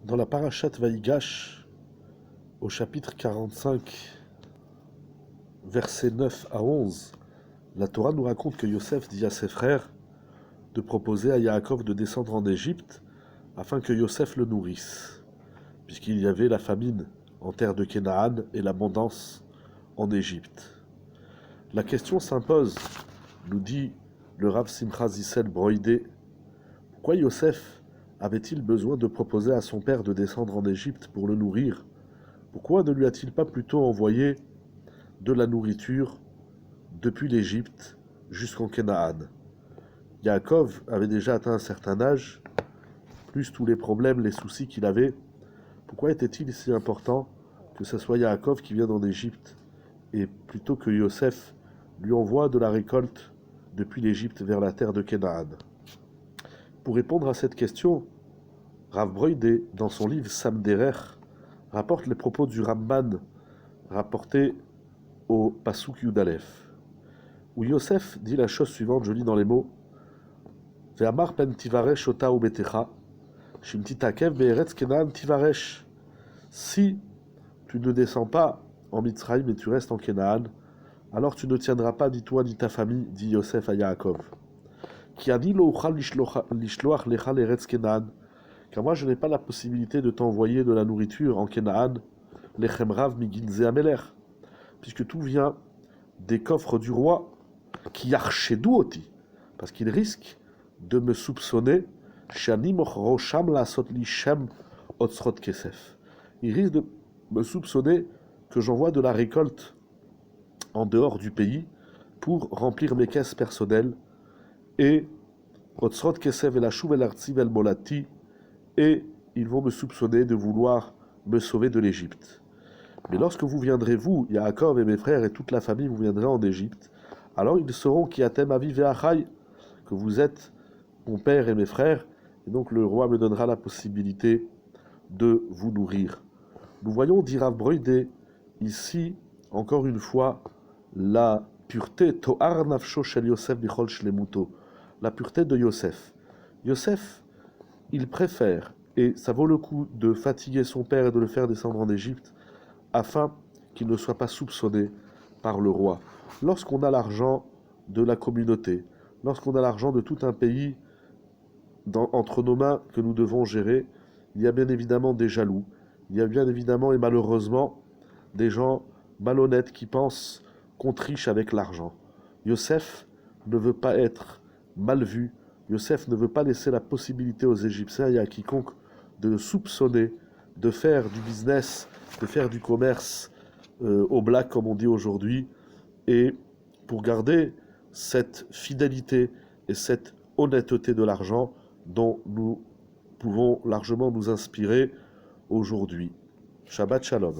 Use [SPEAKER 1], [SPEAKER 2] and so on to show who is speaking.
[SPEAKER 1] Dans la Parashat Vaïgash, au chapitre 45, versets 9 à 11, la Torah nous raconte que Yosef dit à ses frères de proposer à Yaakov de descendre en Égypte afin que Yosef le nourrisse, puisqu'il y avait la famine en terre de Canaan et l'abondance en Égypte. La question s'impose, nous dit le Rav Simcha Zissel Broïdé, pourquoi Yosef avait-il besoin de proposer à son père de descendre en Égypte pour le nourrir? Pourquoi ne lui a-t-il pas plutôt envoyé de la nourriture depuis l'Égypte jusqu'en Canaan? Yaakov avait déjà atteint un certain âge, plus tous les problèmes, les soucis qu'il avait. Pourquoi était-il si important que ce soit Yaakov qui vienne en Égypte et plutôt que Yosef lui envoie de la récolte depuis l'Égypte vers la terre de Canaan? Pour répondre à cette question, Rav Broïdé, dans son livre Samderer, rapporte les propos du Ramban rapportés au Pasuk Yudalef, où Yosef dit la chose suivante, je lis dans les mots Ve'amar pen tivaresh ota u betecha, shim titakev be'eretz Kenaan tivaresh. Si tu ne descends pas en Mitzrayim et tu restes en Canaan, alors tu ne tiendras pas ni toi ni ta famille, dit Yosef à Yaakov. Ki ani lo uchal lishloach lecha l'eretz Kenaan, car moi je n'ai pas la possibilité de t'envoyer de la nourriture en Canaan, lechem rav miginze ameler, puisque tout vient des coffres du roi, qui yarchedou oti, parce qu'il risque de me soupçonner, shani mochrosham lasot li shem otzrot kesef. Il risque de me soupçonner que j'envoie de la récolte en dehors du pays pour remplir mes caisses personnelles, et otzrot kesef et la chouv el artzi vel molati, et ils vont me soupçonner de vouloir me sauver de l'Égypte. Mais lorsque vous viendrez, vous, Yaakov et mes frères et toute la famille, vous viendrez en Égypte, alors ils sauront qui atem aviv et achai, que vous êtes mon père et mes frères, et donc le roi me donnera la possibilité de vous nourrir. Nous voyons, dit Rav Broïdé, ici, encore une fois, la pureté, To'ar nafsho shel Yosef bichol shlemuto, la pureté de Yosef. Yosef, il préfère, et ça vaut le coup de fatiguer son père et de le faire descendre en Égypte, afin qu'il ne soit pas soupçonné par le roi. Lorsqu'on a l'argent de la communauté, lorsqu'on a l'argent de tout un pays entre nos mains que nous devons gérer, il y a bien évidemment des jaloux, il y a bien évidemment et malheureusement des gens malhonnêtes qui pensent qu'on triche avec l'argent. Yosef ne veut pas être mal vu, Yosef ne veut pas laisser la possibilité aux Égyptiens et à quiconque de le soupçonner, de faire du business, de faire du commerce au black comme on dit aujourd'hui, et pour garder cette fidélité et cette honnêteté de l'argent dont nous pouvons largement nous inspirer aujourd'hui. Shabbat Shalom.